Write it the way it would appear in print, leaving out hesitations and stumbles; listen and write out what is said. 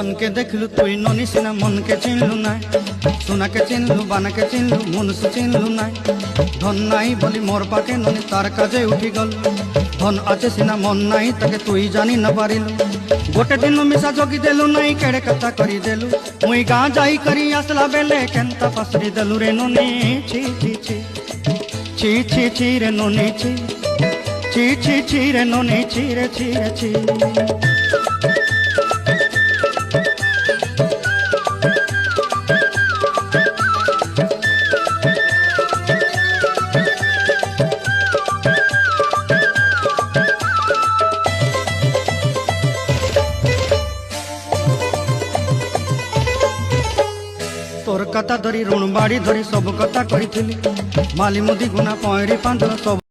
जन के देखलु तुई ननी सिना मन के चिन्हलु ना सोना के चिन्हलु बाना के चिन्हलु मुनुष चिन्हलु ना धन नाई बोली मोर पाके ननी तार काजे उठी गल धन आचे सिना मन नाई ताके तुई जानी न पारिलु गोटे दिन मिसा जोगी देलु नाई केड़े कथा करी देलु मुई गाँ जाई करी आसला बेले केंता पसरी देलु रे ननी छी छी छी छी छी छी रे ननी छी छी छी छी रे ननी छी रे छी रे छी तोर कथा धरी ऋण बाड़ी धरी सब कथा करी माली मुदी गुना पईरी पांच सब